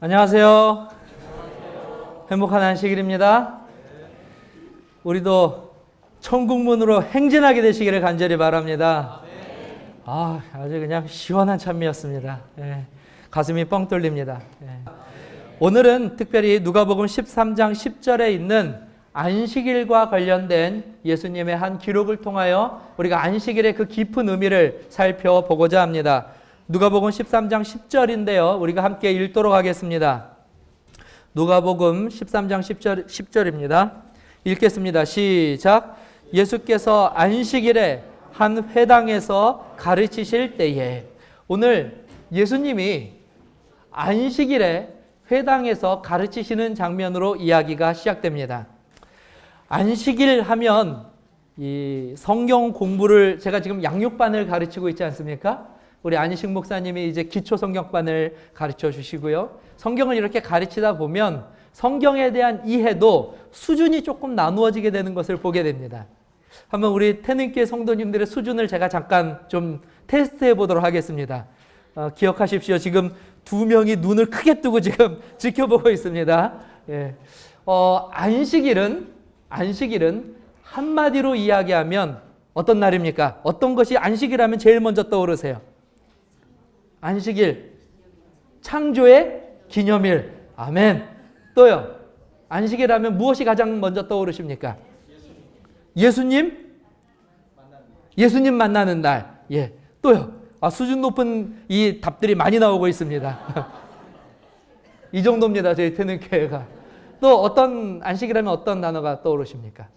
안녕하세요. 행복한 안식일입니다. 우리도 천국문으로 행진하게 되시기를 간절히 바랍니다. 아주 그냥 시원한 찬미였습니다. 가슴이 뻥 뚫립니다. 오늘은 특별히 누가복음 13장 10절에 있는 안식일과 관련된 예수님의 한 기록을 통하여 우리가 안식일의 그 깊은 의미를 살펴보고자 합니다. 누가복음 13장 10절인데요. 우리가 함께 읽도록 하겠습니다. 누가복음 13장 10절입니다. 읽겠습니다. 시작. 예수께서 안식일에 한 회당에서 가르치실 때에, 오늘 예수님이 안식일에 회당에서 가르치시는 장면으로 이야기가 시작됩니다. 안식일 하면 이 성경 공부를, 제가 지금 양육반을 가르치고 있지 않습니까? 우리 안희식 목사님이 이제 기초 성경반을 가르쳐 주시고요. 성경을 이렇게 가르치다 보면 성경에 대한 이해도 수준이 조금 나누어지게 되는 것을 보게 됩니다. 한번 우리 태능교회 성도님들의 수준을 제가 잠깐 좀 테스트해 보도록 하겠습니다. 기억하십시오. 지금 두 명이 눈을 크게 뜨고 지금 지켜보고 있습니다. 안식일은 한마디로 이야기하면 어떤 날입니까? 어떤 것이 안식일하면 제일 먼저 떠오르세요? 안식일, 창조의 기념일. 아멘. 또요, 안식일 하면 무엇이 가장 먼저 떠오르십니까? 예수님 만나는 날. 또요, 수준 높은 이 답들이 많이 나오고 있습니다. 이 정도입니다, 저희 태능교회가. 또 어떤, 안식일하면 어떤 단어가 떠오르십니까?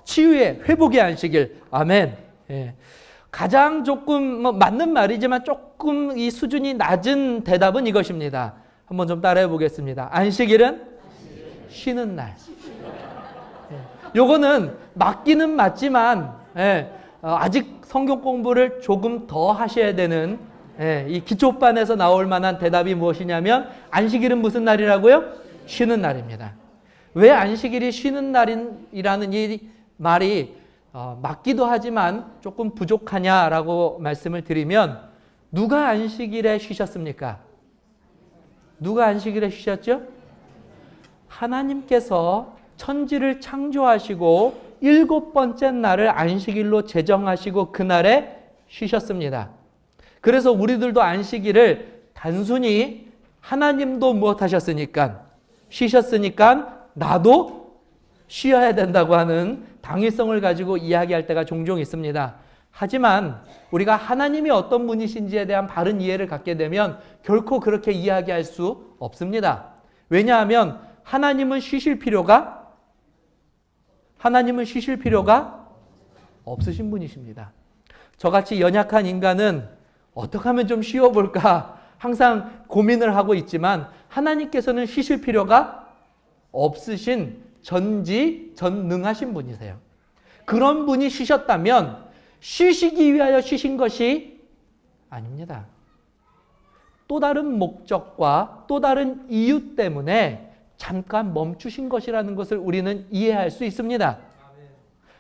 치유의, 회복의 안식일. 아멘. 가장 조금 맞는 말이지만 조금 이 수준이 낮은 대답은 이것입니다. 한번 좀 따라해 보겠습니다. 안식일은 쉬는 날. 요거는 맞기는 맞지만 아직 성경 공부를 조금 더 하셔야 되는, 이 기초반에서 나올 만한 대답이 무엇이냐면, 안식일은 무슨 날이라고요? 쉬는 날입니다. 왜 안식일이 쉬는 날이라는 이 말이 맞기도 하지만 조금 부족하냐라고 말씀을 드리면, 누가 안식일에 쉬셨습니까? 누가 안식일에 쉬셨죠? 하나님께서 천지를 창조하시고 7번째 날을 안식일로 제정하시고 그날에 쉬셨습니다. 그래서 우리들도 안식일을 단순히 하나님도 무엇하셨으니까, 쉬셨으니까 나도 쉬어야 된다고 하는 당위성을 가지고 이야기할 때가 종종 있습니다. 하지만 우리가 하나님이 어떤 분이신지에 대한 바른 이해를 갖게 되면 결코 그렇게 이야기할 수 없습니다. 왜냐하면 하나님은 쉬실 필요가 없으신 분이십니다. 저같이 연약한 인간은 어떻게 하면 좀 쉬어볼까 항상 고민을 하고 있지만, 하나님께서는 쉬실 필요가 없으신 전지전능하신 분이세요. 그런 분이 쉬셨다면 쉬시기 위하여 쉬신 것이 아닙니다. 또 다른 목적과 또 다른 이유 때문에 잠깐 멈추신 것이라는 것을 우리는 이해할 수 있습니다.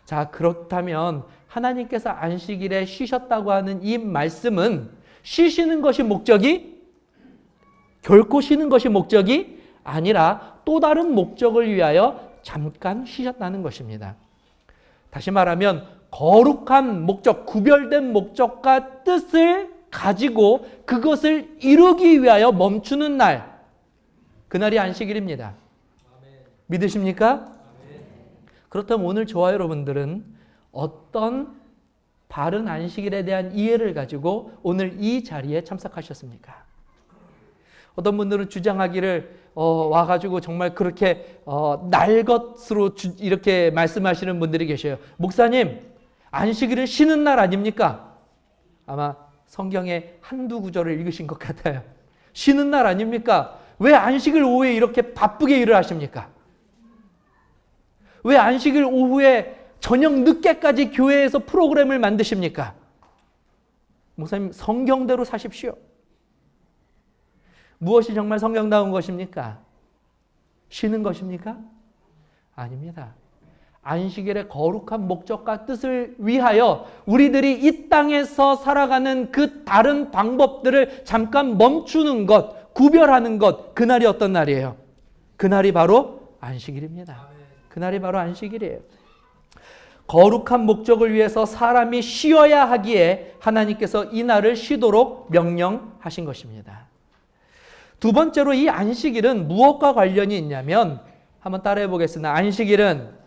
자, 그렇다면 하나님께서 안식일에 쉬셨다고 하는 이 말씀은 쉬시는 것이 목적이, 결코 쉬는 것이 목적이 아니라 또 다른 목적을 위하여 잠깐 쉬셨다는 것입니다. 다시 말하면 거룩한 목적, 구별된 목적과 뜻을 가지고 그것을 이루기 위하여 멈추는 날, 그날이 안식일입니다. 믿으십니까? 그렇다면 오늘 저와 여러분들은 어떤 바른 안식일에 대한 이해를 가지고 오늘 이 자리에 참석하셨습니까? 어떤 분들은 주장하기를 와가지고 정말 그렇게 날 것으로 이렇게 말씀하시는 분들이 계셔요. 목사님, 안식일은 쉬는 날 아닙니까? 아마 성경의 한두 구절을 읽으신 것 같아요. 쉬는 날 아닙니까? 왜 안식일 오후에 이렇게 바쁘게 일을 하십니까? 왜 안식일 오후에 저녁 늦게까지 교회에서 프로그램을 만드십니까? 목사님, 성경대로 사십시오. 무엇이 정말 성경다운 것입니까? 쉬는 것입니까? 아닙니다. 안식일의 거룩한 목적과 뜻을 위하여 우리들이 이 땅에서 살아가는 그 다른 방법들을 잠깐 멈추는 것, 구별하는 것, 그날이 어떤 날이에요? 그날이 바로 안식일입니다. 그날이 바로 안식일이에요. 거룩한 목적을 위해서 사람이 쉬어야 하기에 하나님께서 이 날을 쉬도록 명령하신 것입니다. 두 번째로 이 안식일은 무엇과 관련이 있냐면 한번 따라해 보겠습니다. 안식일은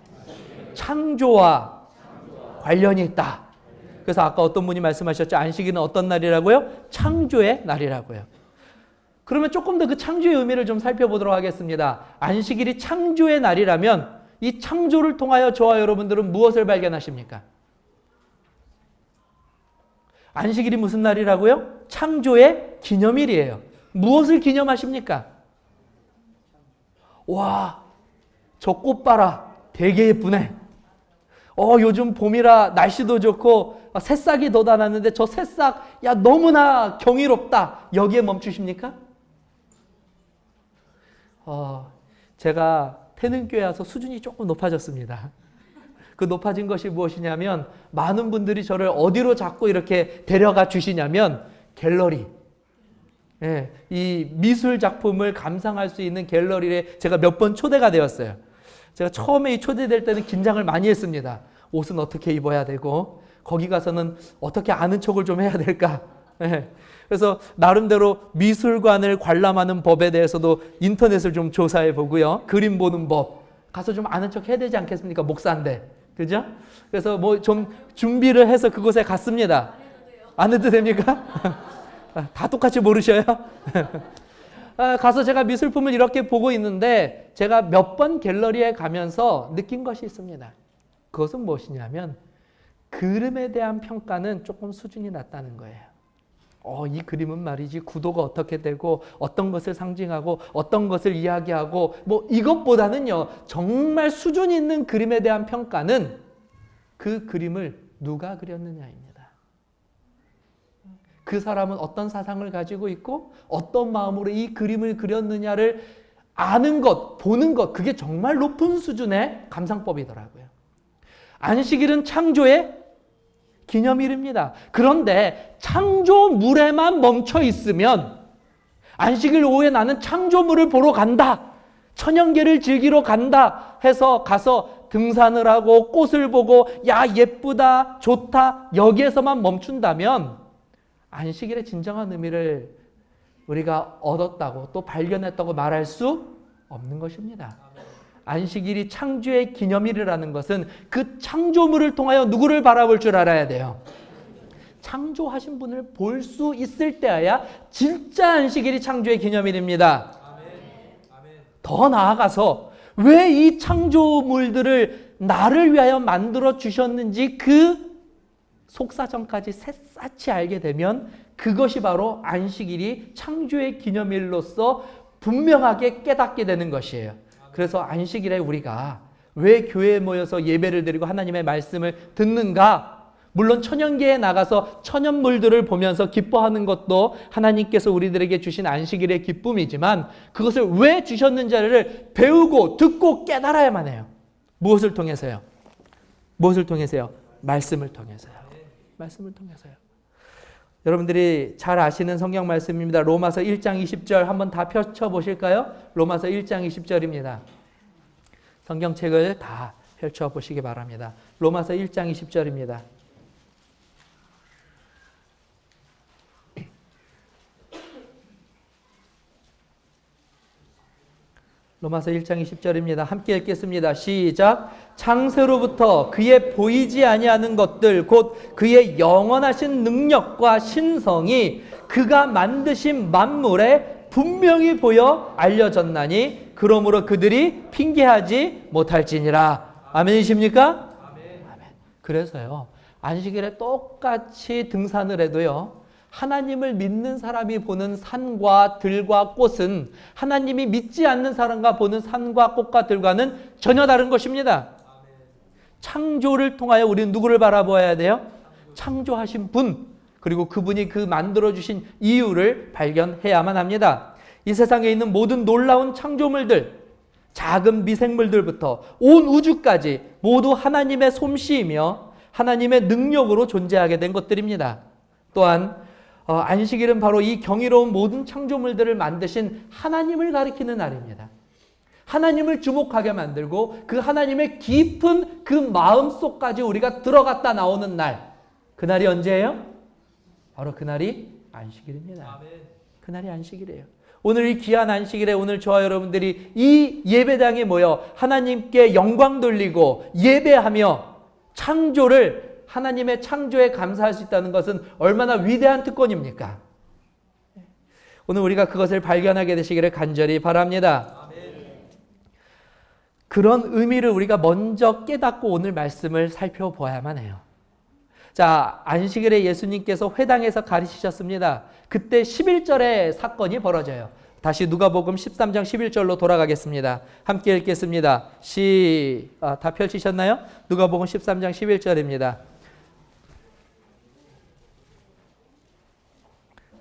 창조와 관련이 있다. 그래서 아까 어떤 분이 말씀하셨죠? 안식일은 어떤 날이라고요? 창조의 날이라고요. 그러면 조금 더 그 창조의 의미를 좀 살펴보도록 하겠습니다. 안식일이 창조의 날이라면 이 창조를 통하여 저와 여러분들은 무엇을 발견하십니까? 안식일이 무슨 날이라고요? 창조의 기념일이에요. 무엇을 기념하십니까? 와, 저 꽃 봐라. 되게 예쁘네. 요즘 봄이라 날씨도 좋고 새싹이 돋아났는데 저 새싹 야 너무나 경이롭다. 여기에 멈추십니까? 제가 태능교회 와서 수준이 조금 높아졌습니다. 그 높아진 것이 무엇이냐면 많은 분들이 저를 어디로 자꾸 이렇게 데려가 주시냐면 갤러리. 예, 이 미술 작품을 감상할 수 있는 갤러리에 제가 몇 번 초대가 되었어요. 제가 처음에 초대될 때는 긴장을 많이 했습니다. 옷은 어떻게 입어야 되고 거기 가서는 어떻게 아는 척을 좀 해야 될까. 예. 그래서 나름대로 미술관을 관람하는 법에 대해서도 인터넷을 좀 조사해 보고요. 그림 보는 법 가서 좀 아는 척 해야 되지 않겠습니까? 목사인데. 그죠? 그래서 뭐 좀 준비를 해서 그곳에 갔습니다. 안 해도 됩니까? 다 똑같이 모르셔요? 가서 제가 미술품을 이렇게 보고 있는데 제가 몇 번 갤러리에 가면서 느낀 것이 있습니다. 그것은 무엇이냐면 그림에 대한 평가는 조금 수준이 낮다는 거예요. 이 그림은 말이지 구도가 어떻게 되고 어떤 것을 상징하고 어떤 것을 이야기하고 뭐 이것보다는요 정말 수준 있는 그림에 대한 평가는 그 그림을 누가 그렸느냐입니다. 그 사람은 어떤 사상을 가지고 있고 어떤 마음으로 이 그림을 그렸느냐를 아는 것, 보는 것, 그게 정말 높은 수준의 감상법이더라고요. 안식일은 창조의 기념일입니다. 그런데 창조물에만 멈춰 있으면 안식일 오후에 나는 창조물을 보러 간다, 천연계를 즐기러 간다 해서 가서 등산을 하고 꽃을 보고 야 예쁘다, 좋다 여기에서만 멈춘다면 안식일의 진정한 의미를 우리가 얻었다고 또 발견했다고 말할 수 없는 것입니다. 안식일이 창조의 기념일이라는 것은 그 창조물을 통하여 누구를 바라볼 줄 알아야 돼요. 창조하신 분을 볼 수 있을 때야 진짜 안식일이 창조의 기념일입니다. 더 나아가서 왜 이 창조물들을 나를 위하여 만들어 주셨는지 그 속사정까지 샅샅이 알게 되면 그것이 바로 안식일이 창조의 기념일로서 분명하게 깨닫게 되는 것이에요. 그래서 안식일에 우리가 왜 교회에 모여서 예배를 드리고 하나님의 말씀을 듣는가? 물론 천연계에 나가서 천연물들을 보면서 기뻐하는 것도 하나님께서 우리들에게 주신 안식일의 기쁨이지만 그것을 왜 주셨는지를 배우고 듣고 깨달아야만 해요. 무엇을 통해서요? 무엇을 통해서요? 말씀을 통해서요. 말씀을 통해서요. 여러분들이 잘 아시는 성경 말씀입니다. 로마서 1장 20절 한번 다 펼쳐보실까요? 로마서 1장 20절입니다. 성경책을 다 펼쳐보시기 바랍니다. 로마서 1장 20절입니다. 로마서 1장 20절입니다. 함께 읽겠습니다. 시작. 창세로부터 그의 보이지 아니하는 것들 곧 그의 영원하신 능력과 신성이 그가 만드신 만물에 분명히 보여 알려졌나니 그러므로 그들이 핑계하지 못할지니라. 아멘이십니까? 아멘. 그래서요 안식일에 똑같이 등산을 해도요 하나님을 믿는 사람이 보는 산과 들과 꽃은 하나님이 믿지 않는 사람과 보는 산과 꽃과 들과는 전혀 다른 것입니다. 창조를 통하여 우리는 누구를 바라보아야 돼요? 창조하신 분, 그리고 그분이 그 만들어주신 이유를 발견해야만 합니다. 이 세상에 있는 모든 놀라운 창조물들, 작은 미생물들부터 온 우주까지 모두 하나님의 솜씨이며 하나님의 능력으로 존재하게 된 것들입니다. 또한 안식일은 바로 이 경이로운 모든 창조물들을 만드신 하나님을 가리키는 날입니다. 하나님을 주목하게 만들고 그 하나님의 깊은 그 마음속까지 우리가 들어갔다 나오는 날, 그날이 언제예요? 바로 그날이 안식일입니다. 그날이 안식일이에요. 오늘 이 귀한 안식일에 오늘 저와 여러분들이 이 예배당에 모여 하나님께 영광 돌리고 예배하며 창조를, 하나님의 창조에 감사할 수 있다는 것은 얼마나 위대한 특권입니까? 오늘 우리가 그것을 발견하게 되시기를 간절히 바랍니다. 그런 의미를 우리가 먼저 깨닫고 오늘 말씀을 살펴보아야만 해요. 자, 안식일에 예수님께서 회당에서 가르치셨습니다. 그때 11절의 사건이 벌어져요. 다시 누가복음 13장 11절로 돌아가겠습니다. 함께 읽겠습니다. 다 펼치셨나요? 누가복음 13장 11절입니다.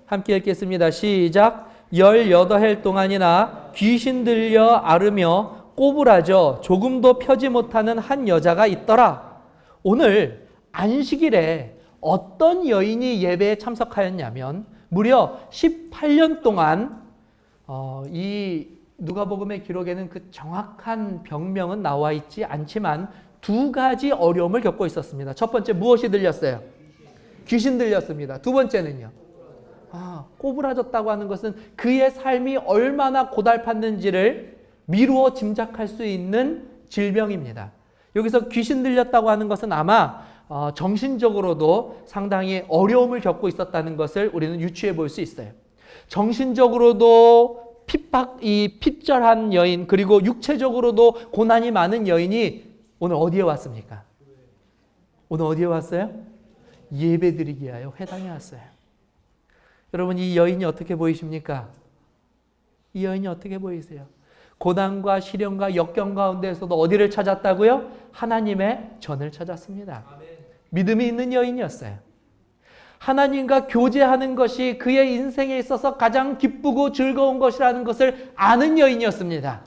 함께 읽겠습니다. 시작. 18해 동안이나 귀신 들려 앓으며 꼬부라져 조금도 펴지 못하는 한 여자가 있더라. 오늘 안식일에 어떤 여인이 예배에 참석하였냐면 무려 18년 동안 이 누가복음의 기록에는 그 정확한 병명은 나와 있지 않지만 두 가지 어려움을 겪고 있었습니다. 첫 번째 무엇이 들렸어요? 귀신 들렸습니다. 두 번째는요? 꼬부라졌다고 하는 것은 그의 삶이 얼마나 고달팠는지를 미루어 짐작할 수 있는 질병입니다. 여기서 귀신 들렸다고 하는 것은 아마 정신적으로도 상당히 어려움을 겪고 있었다는 것을 우리는 유추해 볼 수 있어요. 정신적으로도 핍절한 여인, 그리고 육체적으로도 고난이 많은 여인이 오늘 어디에 왔습니까? 오늘 어디에 왔어요? 예배드리기 위하여 회당에 왔어요. 여러분, 이 여인이 어떻게 보이십니까? 이 여인이 어떻게 보이세요? 고난과 시련과 역경 가운데에서도 어디를 찾았다고요? 하나님의 전을 찾았습니다. 믿음이 있는 여인이었어요. 하나님과 교제하는 것이 그의 인생에 있어서 가장 기쁘고 즐거운 것이라는 것을 아는 여인이었습니다.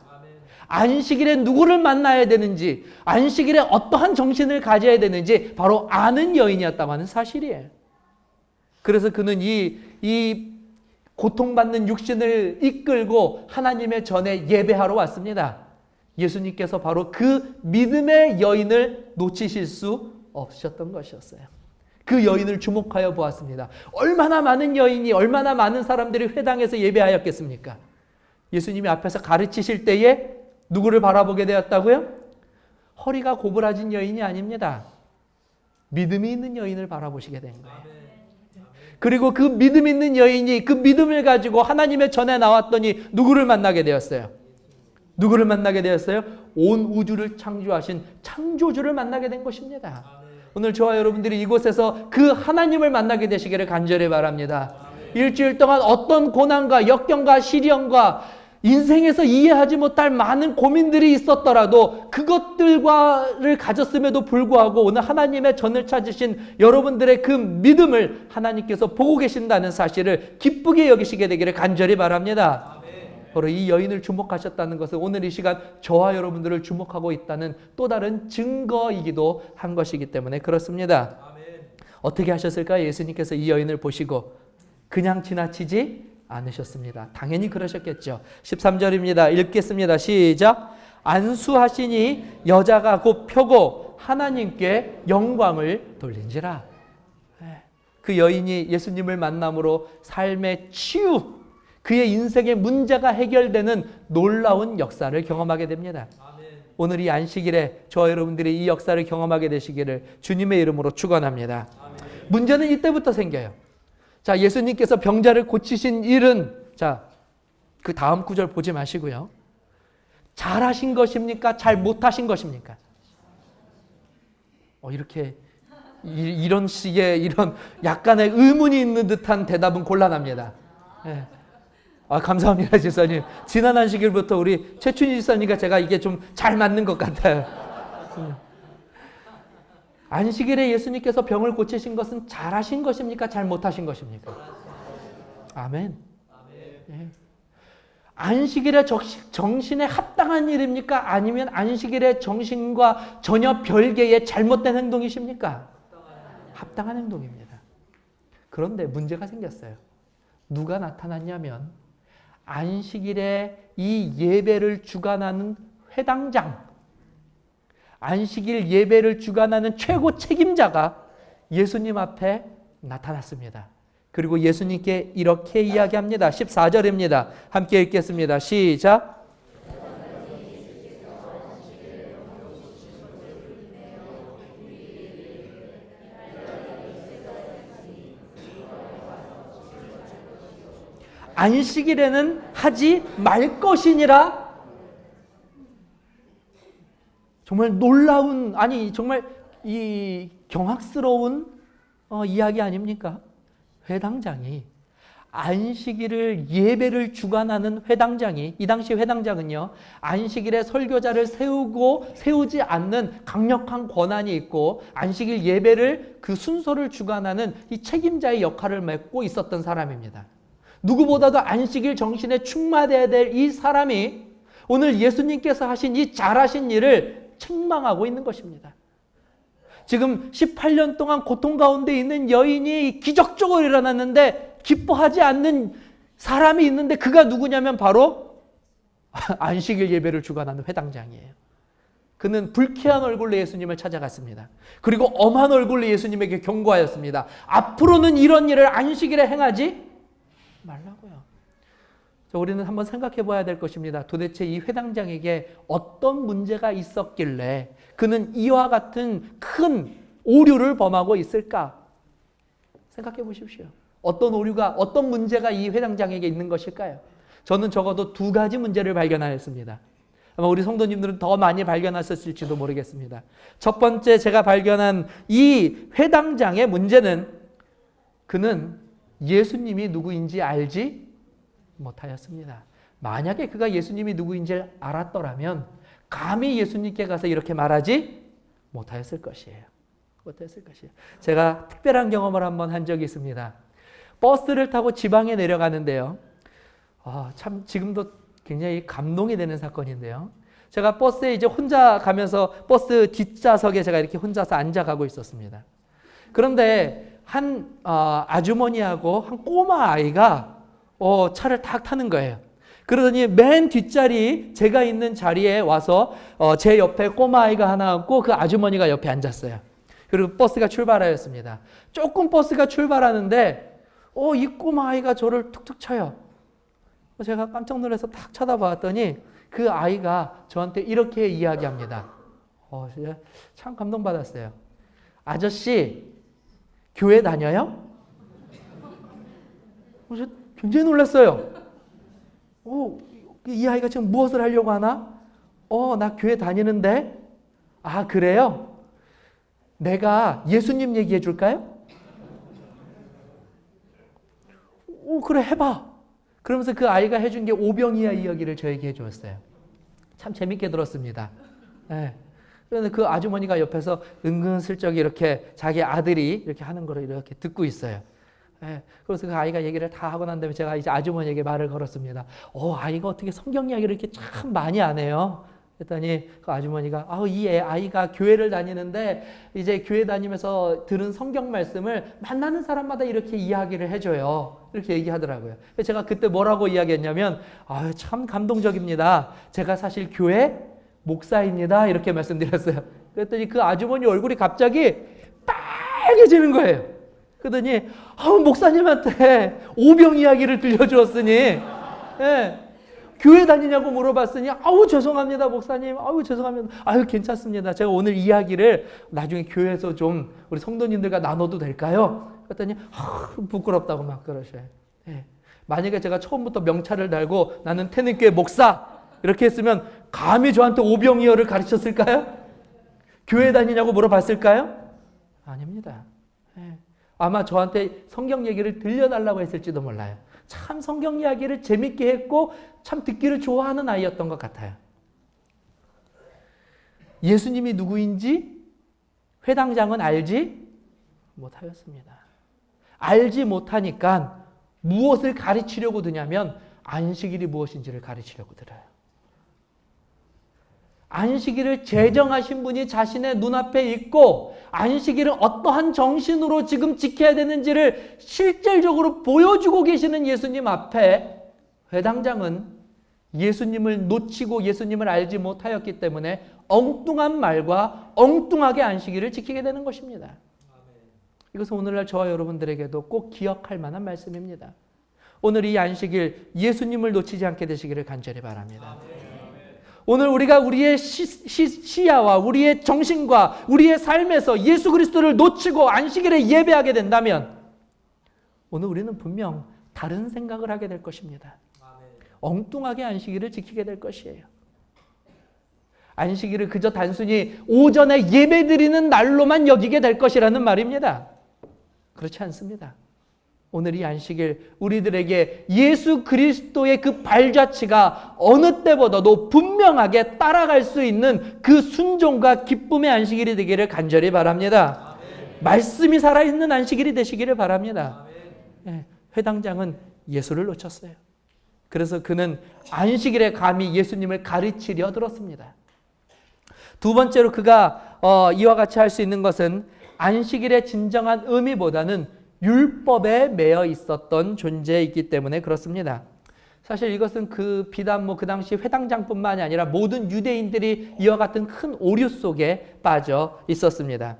안식일에 누구를 만나야 되는지, 안식일에 어떠한 정신을 가져야 되는지 바로 아는 여인이었다고 하는 사실이에요. 그래서 그는 이 고통받는 육신을 이끌고 하나님의 전에 예배하러 왔습니다. 예수님께서 바로 그 믿음의 여인을 놓치실 수 없으셨던 것이었어요. 그 여인을 주목하여 보았습니다. 얼마나 많은 여인이, 얼마나 많은 사람들이 회당에서 예배하였겠습니까? 예수님이 앞에서 가르치실 때에 누구를 바라보게 되었다고요? 허리가 고부라진 여인이 아닙니다. 믿음이 있는 여인을 바라보시게 된 거예요. 그리고 그 믿음 있는 여인이 그 믿음을 가지고 하나님의 전에 나왔더니 누구를 만나게 되었어요? 누구를 만나게 되었어요? 온 우주를 창조하신 창조주를 만나게 된 것입니다. 오늘 저와 여러분들이 이곳에서 그 하나님을 만나게 되시기를 간절히 바랍니다. 일주일 동안 어떤 고난과 역경과 시련과 인생에서 이해하지 못할 많은 고민들이 있었더라도 그것들과를 가졌음에도 불구하고 오늘 하나님의 전을 찾으신 여러분들의 그 믿음을 하나님께서 보고 계신다는 사실을 기쁘게 여기시게 되기를 간절히 바랍니다. 바로 이 여인을 주목하셨다는 것은 오늘 이 시간 저와 여러분들을 주목하고 있다는 또 다른 증거이기도 한 것이기 때문에 그렇습니다. 어떻게 하셨을까요? 예수님께서 이 여인을 보시고 그냥 지나치지 않으셨습니다. 당연히 그러셨겠죠. 13절입니다. 읽겠습니다. 시작. 안수하시니 여자가 곧 펴고 하나님께 영광을 돌린지라. 그 여인이 예수님을 만남으로 삶의 치유, 그의 인생의 문제가 해결되는 놀라운 역사를 경험하게 됩니다. 오늘 이 안식일에 저와 여러분들이 이 역사를 경험하게 되시기를 주님의 이름으로 축원합니다. 문제는 이때부터 생겨요. 자, 예수님께서 병자를 고치신 일은, 자, 그 다음 구절 보지 마시고요. 잘하신 것입니까? 잘 못하신 것입니까? 이렇게 이런 식의 이런 약간의 의문이 있는 듯한 대답은 곤란합니다. 네. 감사합니다, 지사님. 지난 안식일부터 우리 최춘희 지사님과 제가 이게 좀 잘 맞는 것 같아요. 안식일에 예수님께서 병을 고치신 것은 잘하신 것입니까? 잘 못하신 것입니까? 아멘. 네. 안식일의 정신에 합당한 일입니까? 아니면 안식일의 정신과 전혀 별개의 잘못된 행동이십니까? 합당한 행동입니다. 그런데 문제가 생겼어요. 누가 나타났냐면 안식일에 이 예배를 주관하는 회당장, 안식일 예배를 주관하는 최고 책임자가 예수님 앞에 나타났습니다. 그리고 예수님께 이렇게 이야기합니다. 14절입니다. 함께 읽겠습니다. 시작. 안식일에는 하지 말 것이니라. 정말 놀라운, 아니 정말 이 경악스러운 이야기 아닙니까? 회당장이, 안식일을 예배를 주관하는 회당장이, 이 당시 회당장은요, 안식일에 설교자를 세우지 않는 강력한 권한이 있고 안식일 예배를 그 순서를 주관하는 이 책임자의 역할을 맡고 있었던 사람입니다. 누구보다도 안식일 정신에 충만해야 될 이 사람이 오늘 예수님께서 하신 이 잘하신 일을 책망하고 있는 것입니다. 지금 18년 동안 고통 가운데 있는 여인이 기적적으로 일어났는데 기뻐하지 않는 사람이 있는데 그가 누구냐면 바로 안식일 예배를 주관하는 회당장이에요. 그는 불쾌한 얼굴로 예수님을 찾아갔습니다. 그리고 엄한 얼굴로 예수님에게 경고하였습니다. 앞으로는 이런 일을 안식일에 행하지 말라고요. 우리는 한번 생각해 봐야 될 것입니다. 도대체 이 회당장에게 어떤 문제가 있었길래 그는 이와 같은 큰 오류를 범하고 있을까? 생각해 보십시오. 어떤 오류가, 어떤 문제가 이 회당장에게 있는 것일까요? 저는 적어도 두 가지 문제를 발견하였습니다. 아마 우리 성도님들은 더 많이 발견하셨을지도 모르겠습니다. 첫 번째 제가 발견한 이 회당장의 문제는 그는 예수님이 누구인지 알지 못하였습니다. 만약에 그가 예수님이 누구인지 알았더라면 감히 예수님께 가서 이렇게 말하지 못하였을 것이에요. 제가 특별한 경험을 한번 한 적이 있습니다. 버스를 타고 지방에 내려가는데요. 참 지금도 굉장히 감동이 되는 사건인데요. 제가 버스에 이제 혼자 가면서 버스 뒷좌석에 제가 이렇게 혼자서 앉아가고 있었습니다. 그런데 한 아주머니하고 한 꼬마 아이가 차를 탁 타는 거예요. 그러더니 맨 뒷자리 제가 있는 자리에 와서 제 옆에 꼬마아이가 하나 앉고 그 아주머니가 옆에 앉았어요. 그리고 버스가 출발하였습니다. 조금 버스가 출발하는데 이 꼬마아이가 저를 툭툭 쳐요. 제가 깜짝 놀라서 탁 쳐다봤더니 그 아이가 저한테 이렇게 이야기합니다. 진짜 참 감동받았어요. 아저씨 교회 다녀요? 저 굉장히 놀랐어요. 이 아이가 지금 무엇을 하려고 하나? 나 교회 다니는데? 아, 그래요? 내가 예수님 얘기해 줄까요? 그래, 해봐. 그러면서 그 아이가 해준 게 오병이어 이야기를 저에게 해주었어요. 참 재밌게 들었습니다. 네. 그런데 그 아주머니가 옆에서 은근슬쩍 이렇게 자기 아들이 이렇게 하는 거를 이렇게 듣고 있어요. 네. 그래서 그 아이가 얘기를 다 하고 난 다음에 제가 이제 아주머니에게 말을 걸었습니다. 아이가 어떻게 성경 이야기를 이렇게 참 많이 안 해요? 그랬더니 그 아주머니가 이 아이가 교회를 다니는데 이제 교회 다니면서 들은 성경 말씀을 만나는 사람마다 이렇게 이야기를 해줘요. 이렇게 얘기하더라고요. 제가 그때 뭐라고 이야기했냐면 참 감동적입니다. 제가 사실 교회 목사입니다. 이렇게 말씀드렸어요. 그랬더니 그 아주머니 얼굴이 갑자기 빨개지는 거예요. 그러더니 목사님한테 오병 이야기를 들려주었으니 예, 교회 다니냐고 물어봤으니 죄송합니다 목사님. 죄송합니다. 괜찮습니다. 제가 오늘 이야기를 나중에 교회에서 좀 우리 성도님들과 나눠도 될까요? 그랬더니 부끄럽다고 막 그러셔요. 예. 만약에 제가 처음부터 명찰을 달고 나는 태능교회 목사 이렇게 했으면 감히 저한테 오병이어를 가르쳤을까요? 교회 다니냐고 물어봤을까요? 아닙니다. 예. 아마 저한테 성경 얘기를 들려달라고 했을지도 몰라요. 참 성경 이야기를 재밌게 했고 참 듣기를 좋아하는 아이였던 것 같아요. 예수님이 누구인지 회당장은 알지 못하였습니다. 알지 못하니까 무엇을 가르치려고 드냐면 안식일이 무엇인지를 가르치려고 들어요. 안식일을 제정하신 분이 자신의 눈앞에 있고 안식일을 어떠한 정신으로 지금 지켜야 되는지를 실질적으로 보여주고 계시는 예수님 앞에 회당장은 예수님을 놓치고 예수님을 알지 못하였기 때문에 엉뚱한 말과 엉뚱하게 안식일을 지키게 되는 것입니다. 이것은 오늘날 저와 여러분들에게도 꼭 기억할 만한 말씀입니다. 오늘 이 안식일 예수님을 놓치지 않게 되시기를 간절히 바랍니다. 오늘 우리가 우리의 시야와 우리의 정신과 우리의 삶에서 예수 그리스도를 놓치고 안식일에 예배하게 된다면 오늘 우리는 분명 다른 생각을 하게 될 것입니다. 엉뚱하게 안식일을 지키게 될 것이에요. 안식일을 그저 단순히 오전에 예배드리는 날로만 여기게 될 것이라는 말입니다. 그렇지 않습니다. 오늘 이 안식일 우리들에게 예수 그리스도의 그 발자취가 어느 때보다도 분명하게 따라갈 수 있는 그 순종과 기쁨의 안식일이 되기를 간절히 바랍니다. 아멘. 말씀이 살아있는 안식일이 되시기를 바랍니다. 네, 회당장은 예수를 놓쳤어요. 그래서 그는 안식일에 감히 예수님을 가르치려 들었습니다. 두 번째로 그가 이와 같이 할 수 있는 것은 안식일의 진정한 의미보다는 율법에 매여 있었던 존재이기 때문에 그렇습니다. 사실 이것은 비단 그 당시 회당장뿐만이 아니라 모든 유대인들이 이와 같은 큰 오류 속에 빠져 있었습니다.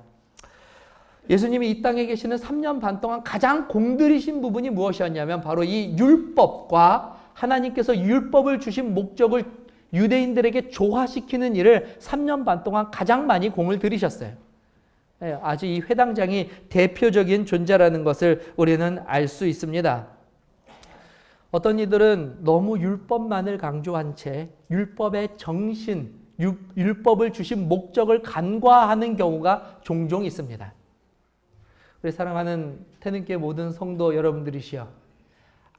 예수님이 이 땅에 계시는 3년 반 동안 가장 공들이신 부분이 무엇이었냐면 바로 이 율법과 하나님께서 율법을 주신 목적을 유대인들에게 조화시키는 일을 3년 반 동안 가장 많이 공을 들이셨어요. 아주 이 회당장이 대표적인 존재라는 것을 우리는 알 수 있습니다. 어떤 이들은 너무 율법만을 강조한 채 율법의 정신, 율법을 주신 목적을 간과하는 경우가 종종 있습니다. 우리 사랑하는 태능교회 모든 성도 여러분들이시여,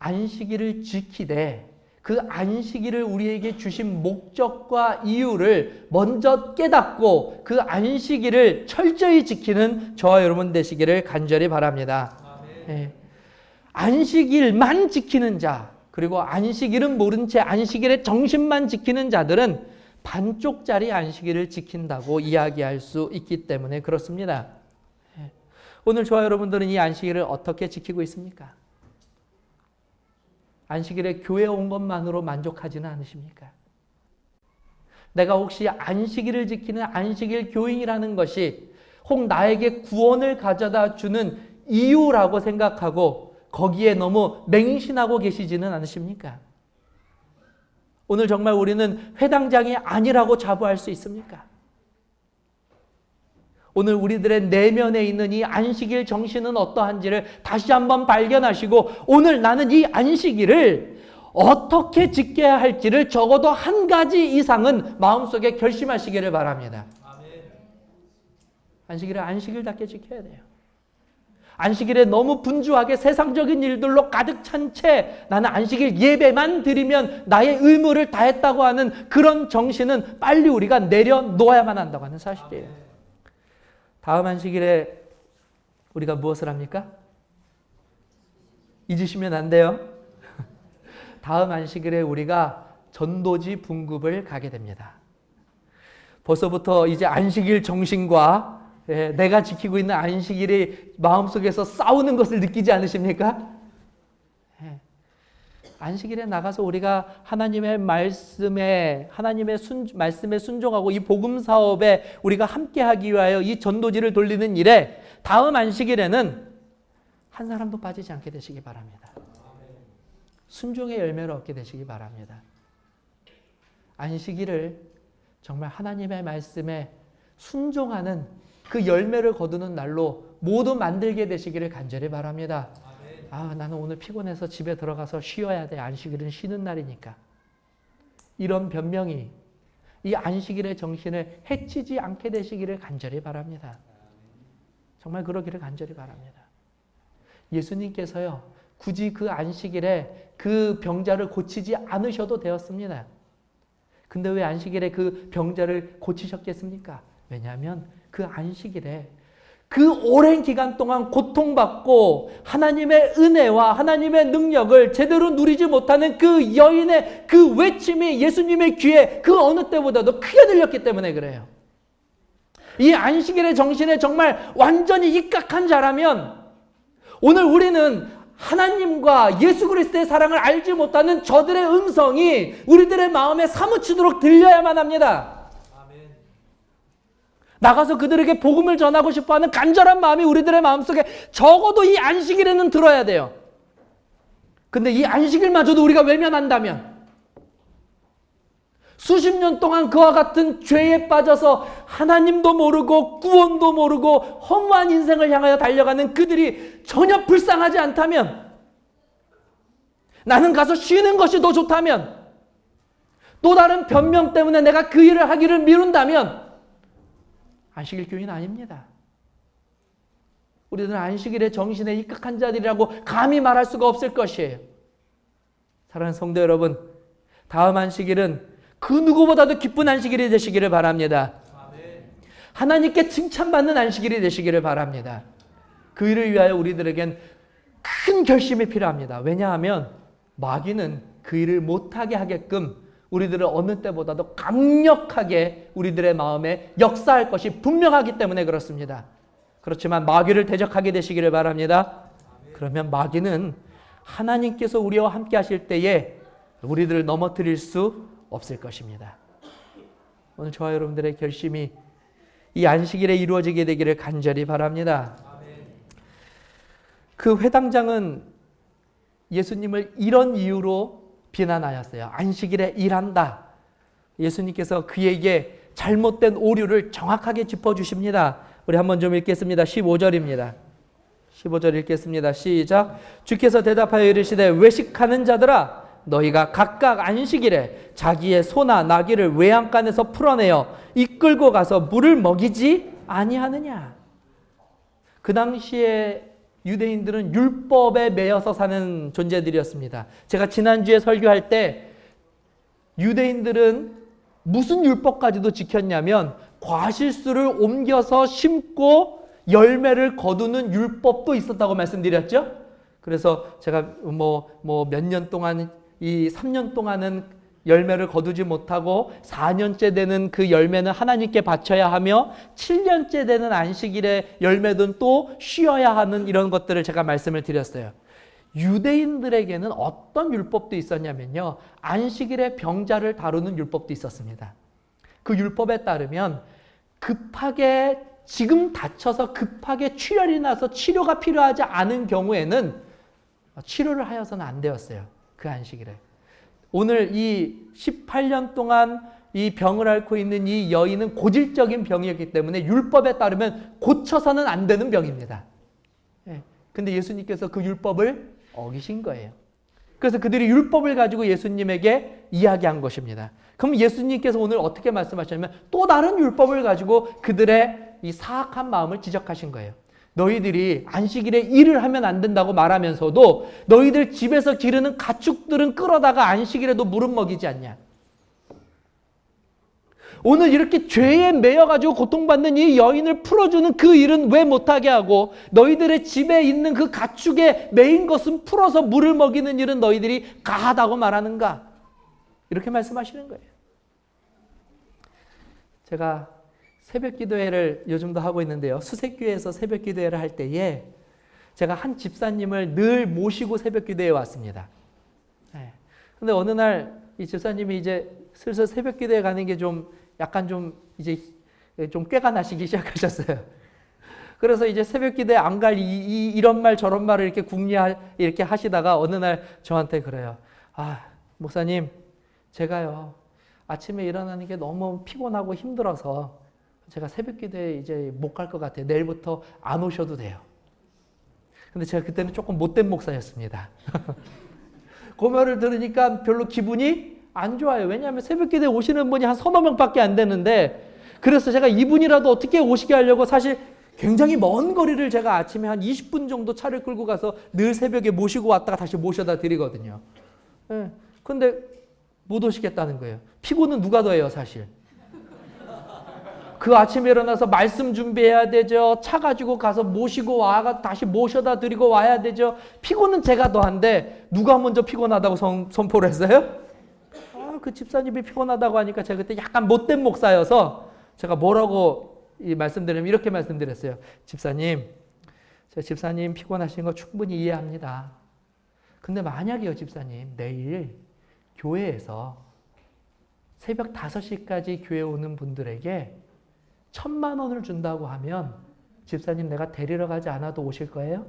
안식일을 지키되 그 안식일을 우리에게 주신 목적과 이유를 먼저 깨닫고 그 안식일을 철저히 지키는 저와 여러분 되시기를 간절히 바랍니다. 네. 안식일만 지키는 자, 그리고 안식일은 모른 채 안식일의 정신만 지키는 자들은 반쪽짜리 안식일을 지킨다고 이야기할 수 있기 때문에 그렇습니다. 네. 오늘 저와 여러분들은 이 안식일을 어떻게 지키고 있습니까? 안식일에 교회 온 것만으로 만족하지는 않으십니까? 내가 혹시 안식일을 지키는 안식일 교인이라는 것이 혹 나에게 구원을 가져다 주는 이유라고 생각하고 거기에 너무 맹신하고 계시지는 않으십니까? 오늘 정말 우리는 회당장이 아니라고 자부할 수 있습니까? 오늘 우리들의 내면에 있는 이 안식일 정신은 어떠한지를 다시 한번 발견하시고 오늘 나는 이 안식일을 어떻게 지켜야 할지를 적어도 한 가지 이상은 마음속에 결심하시기를 바랍니다. 안식일을 안식일답게 지켜야 돼요. 안식일에 너무 분주하게 세상적인 일들로 가득 찬 채 나는 안식일 예배만 드리면 나의 의무를 다했다고 하는 그런 정신은 빨리 우리가 내려놓아야만 한다고 하는 사실이에요. 다음 안식일에 우리가 무엇을 합니까? 잊으시면 안 돼요. 다음 안식일에 우리가 전도지 분급을 가게 됩니다. 벌써부터 이제 안식일 정신과 내가 지키고 있는 안식일이 마음속에서 싸우는 것을 느끼지 않으십니까? 안식일에 나가서 우리가 하나님의 말씀에 순종하고 이 복음 사업에 우리가 함께하기 위하여 이 전도지를 돌리는 일에 다음 안식일에는 한 사람도 빠지지 않게 되시기 바랍니다. 순종의 열매를 얻게 되시기 바랍니다. 안식일을 정말 하나님의 말씀에 순종하는 그 열매를 거두는 날로 모두 만들게 되시기를 간절히 바랍니다. 나는 오늘 피곤해서 집에 들어가서 쉬어야 돼. 안식일은 쉬는 날이니까. 이런 변명이 이 안식일의 정신을 해치지 않게 되시기를 간절히 바랍니다. 정말 그러기를 간절히 바랍니다. 예수님께서요, 굳이 그 안식일에 그 병자를 고치지 않으셔도 되었습니다. 근데 왜 안식일에 그 병자를 고치셨겠습니까? 왜냐하면 그 안식일에 그 오랜 기간 동안 고통받고 하나님의 은혜와 하나님의 능력을 제대로 누리지 못하는 그 여인의 그 외침이 예수님의 귀에 그 어느 때보다도 크게 들렸기 때문에 그래요. 이 안식일의 정신에 정말 완전히 입각한 자라면 오늘 우리는 하나님과 예수 그리스도의 사랑을 알지 못하는 저들의 음성이 우리들의 마음에 사무치도록 들려야만 합니다. 아멘. 나가서 그들에게 복음을 전하고 싶어하는 간절한 마음이 우리들의 마음속에 적어도 이 안식일에는 들어야 돼요. 근데 이 안식일마저도 우리가 외면한다면 수십 년 동안 그와 같은 죄에 빠져서 하나님도 모르고 구원도 모르고 허무한 인생을 향하여 달려가는 그들이 전혀 불쌍하지 않다면, 나는 가서 쉬는 것이 더 좋다면, 또 다른 변명 때문에 내가 그 일을 하기를 미룬다면 안식일 교인은 아닙니다. 우리들은 안식일의 정신에 입각한 자들이라고 감히 말할 수가 없을 것이에요. 사랑하는 성도 여러분, 다음 안식일은 그 누구보다도 기쁜 안식일이 되시기를 바랍니다. 아멘. 하나님께 칭찬받는 안식일이 되시기를 바랍니다. 그 일을 위하여 우리들에겐 큰 결심이 필요합니다. 왜냐하면 마귀는 그 일을 못하게 하게끔 우리들을 어느 때보다도 강력하게 우리들의 마음에 역사할 것이 분명하기 때문에 그렇습니다. 그렇지만 마귀를 대적하게 되시기를 바랍니다. 아멘. 그러면 마귀는 하나님께서 우리와 함께 하실 때에 우리들을 넘어뜨릴 수 없을 것입니다. 오늘 저와 여러분들의 결심이 이 안식일에 이루어지게 되기를 간절히 바랍니다. 아멘. 그 회당장은 예수님을 이런 이유로 비난하였어요. 안식일에 일한다. 예수님께서 그에게 잘못된 오류를 정확하게 짚어주십니다. 우리 한번 좀 읽겠습니다. 15절입니다. 15절 읽겠습니다. 시작. 주께서 대답하여 이르시되 외식하는 자들아, 너희가 각각 안식일에 자기의 소나 나귀를 외양간에서 풀어내어 이끌고 가서 물을 먹이지 아니하느냐. 그 당시에 유대인들은 율법에 매여서 사는 존재들이었습니다. 제가 지난주에 설교할 때 유대인들은 무슨 율법까지도 지켰냐면 과실수를 옮겨서 심고 열매를 거두는 율법도 있었다고 말씀드렸죠. 그래서 제가 몇 년 동안 이 3년 동안은 열매를 거두지 못하고 4년째 되는 그 열매는 하나님께 바쳐야 하며 7년째 되는 안식일의 열매는 또 쉬어야 하는 이런 것들을 제가 말씀을 드렸어요. 유대인들에게는 어떤 율법도 있었냐면요, 안식일에 병자를 다루는 율법도 있었습니다. 그 율법에 따르면 급하게 지금 다쳐서 급하게 출혈이 나서 치료가 필요하지 않은 경우에는 치료를 하여서는 안 되었어요. 그 안식일에. 오늘 이 18년 동안 이 병을 앓고 있는 이 여인은 고질적인 병이었기 때문에 율법에 따르면 고쳐서는 안 되는 병입니다. 근데 예수님께서 그 율법을 어기신 거예요. 그래서 그들이 율법을 가지고 예수님에게 이야기한 것입니다. 그럼 예수님께서 오늘 어떻게 말씀하셨냐면 또 다른 율법을 가지고 그들의 이 사악한 마음을 지적하신 거예요. 너희들이 안식일에 일을 하면 안 된다고 말하면서도 너희들 집에서 기르는 가축들은 끌어다가 안식일에도 물은 먹이지 않냐. 오늘 이렇게 죄에 매여가지고 고통받는 이 여인을 풀어주는 그 일은 왜 못하게 하고 너희들의 집에 있는 그 가축에 매인 것은 풀어서 물을 먹이는 일은 너희들이 가하다고 말하는가. 이렇게 말씀하시는 거예요. 제가 새벽 기도회를 요즘도 하고 있는데요. 수색교회에서 새벽 기도회를 할 때에 제가 한 집사님을 늘 모시고 새벽 기도회에 왔습니다. 근데 어느 날 이 집사님이 이제 슬슬 새벽 기도회 가는 게 좀 약간 좀 이제 좀 꾀가 나시기 시작하셨어요. 그래서 이제 새벽 기도회 안 갈 이런 말 저런 말을 이렇게 하시다가 어느 날 저한테 그래요. 아, 목사님, 제가요 아침에 일어나는 게 너무 피곤하고 힘들어서 제가 새벽 기도에 이제 못 갈 것 같아요. 내일부터 안 오셔도 돼요. 근데 제가 그때는 조금 못된 목사였습니다. 그 말을 들으니까 별로 기분이 안 좋아요. 왜냐하면 새벽 기도에 오시는 분이 한 서너 명밖에 안 되는데, 그래서 제가 이분이라도 어떻게 오시게 하려고 사실 굉장히 먼 거리를 제가 아침에 한 20분 정도 차를 끌고 가서 늘 새벽에 모시고 왔다가 다시 모셔다 드리거든요. 근데 못 오시겠다는 거예요. 피곤은 누가 더해요, 사실. 그 아침에 일어나서 말씀 준비해야 되죠. 차 가지고 가서 모시고 와가 다시 모셔다 드리고 와야 되죠. 피곤은 제가 더한데 누가 먼저 피곤하다고 선포를 했어요? 그 집사님이 피곤하다고 하니까 제가 그때 약간 못된 목사여서 제가 뭐라고 말씀드리면 이렇게 말씀드렸어요. 집사님, 제가 집사님 피곤하신 거 충분히 이해합니다. 근데 만약에요, 집사님, 내일 교회에서 새벽 5시까지 교회 오는 분들에게 1,000만 원을 준다고 하면 집사님 내가 데리러 가지 않아도 오실 거예요?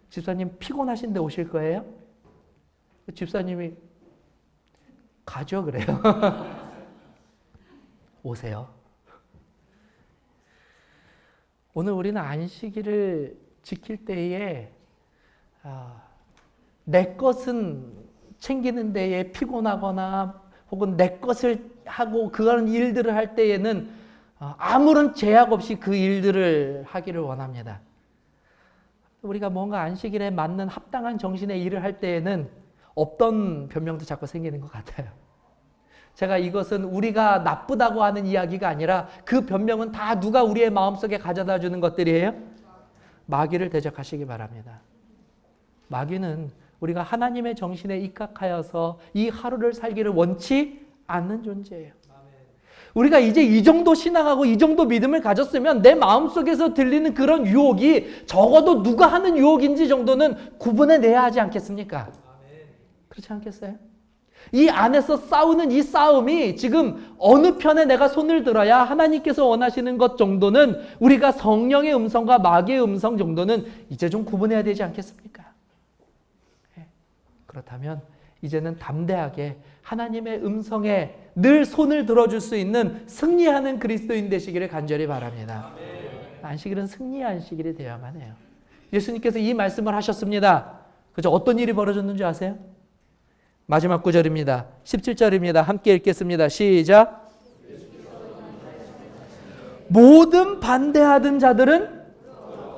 집사님 피곤하신데 오실 거예요? 집사님이 가죠 그래요. 오세요. 오늘 우리는 안식일을 지킬 때에 내 것은 챙기는 데에 피곤하거나 혹은 내 것을 하고 그런 일들을 할 때에는 아무런 제약 없이 그 일들을 하기를 원합니다. 우리가 뭔가 안식일에 맞는 합당한 정신의 일을 할 때에는 없던 변명도 자꾸 생기는 것 같아요. 제가 이것은 우리가 나쁘다고 하는 이야기가 아니라 그 변명은 다 누가 우리의 마음속에 가져다 주는 것들이에요? 마귀를 대적하시기 바랍니다. 마귀는 우리가 하나님의 정신에 입각하여서 이 하루를 살기를 원치 않는 존재예요. 우리가 이제 이 정도 신앙하고 이 정도 믿음을 가졌으면 내 마음속에서 들리는 그런 유혹이 적어도 누가 하는 유혹인지 정도는 구분해내야 하지 않겠습니까? 그렇지 않겠어요? 이 안에서 싸우는 이 싸움이 지금 어느 편에 내가 손을 들어야 하나님께서 원하시는 것 정도는 우리가 성령의 음성과 마귀의 음성 정도는 이제 좀 구분해야 되지 않겠습니까? 그렇다면 이제는 담대하게 하나님의 음성에 늘 손을 들어줄 수 있는 승리하는 그리스도인 되시기를 간절히 바랍니다. 안식일은 승리의 안식일이 되어야만 해요. 예수님께서 이 말씀을 하셨습니다. 그죠? 어떤 일이 벌어졌는지 아세요? 마지막 구절입니다. 17절입니다. 함께 읽겠습니다. 시작. 모든 반대하던 자들은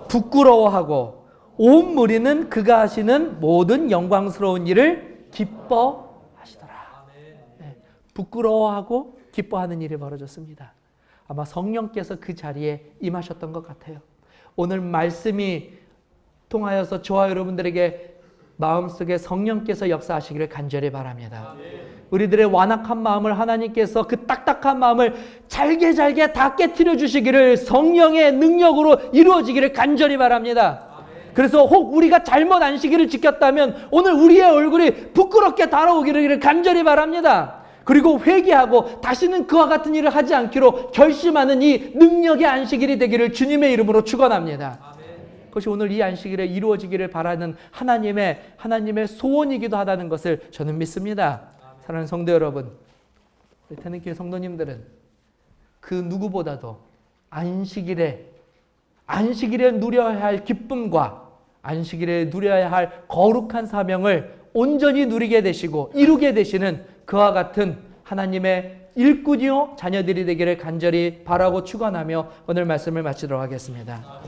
부끄러워하고 온 무리는 그가 하시는 모든 영광스러운 일을 기뻐하시더라. 네, 부끄러워하고 기뻐하는 일이 벌어졌습니다. 아마 성령께서 그 자리에 임하셨던 것 같아요. 오늘 말씀이 통하여서 저와 여러분들에게 마음속에 성령께서 역사하시기를 간절히 바랍니다. 우리들의 완악한 마음을 하나님께서 그 딱딱한 마음을 잘게 다 깨트려 주시기를 성령의 능력으로 이루어지기를 간절히 바랍니다. 그래서 혹 우리가 잘못 안식일을 지켰다면 오늘 우리의 얼굴이 부끄럽게 달아오기를 간절히 바랍니다. 그리고 회개하고 다시는 그와 같은 일을 하지 않기로 결심하는 이 능력의 안식일이 되기를 주님의 이름으로 축원합니다. 그것이 오늘 이 안식일에 이루어지기를 바라는 하나님의 소원이기도 하다는 것을 저는 믿습니다. 사랑하는 성도 여러분, 태능교회 성도님들은 그 누구보다도 안식일에 누려야 할 기쁨과 안식일에 누려야 할 거룩한 사명을 온전히 누리게 되시고 이루게 되시는 그와 같은 하나님의 일꾼이요 자녀들이 되기를 간절히 바라고 축원하며 오늘 말씀을 마치도록 하겠습니다.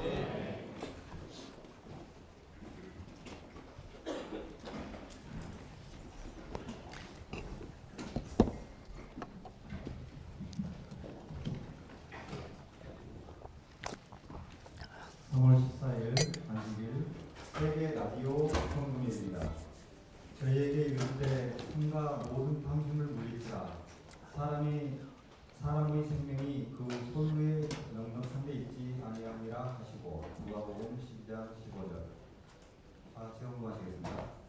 (3월 14일) 안식일 세계 라디오 성공일입니다. 저희에게 이르시되 손과 모든 방심을 물리치라. 사람의 생명이 그 손의 넉넉한 데 있지 아니함이라 하시고. 누가복음 12장 15절. 다 같이 헌금하시겠습니다.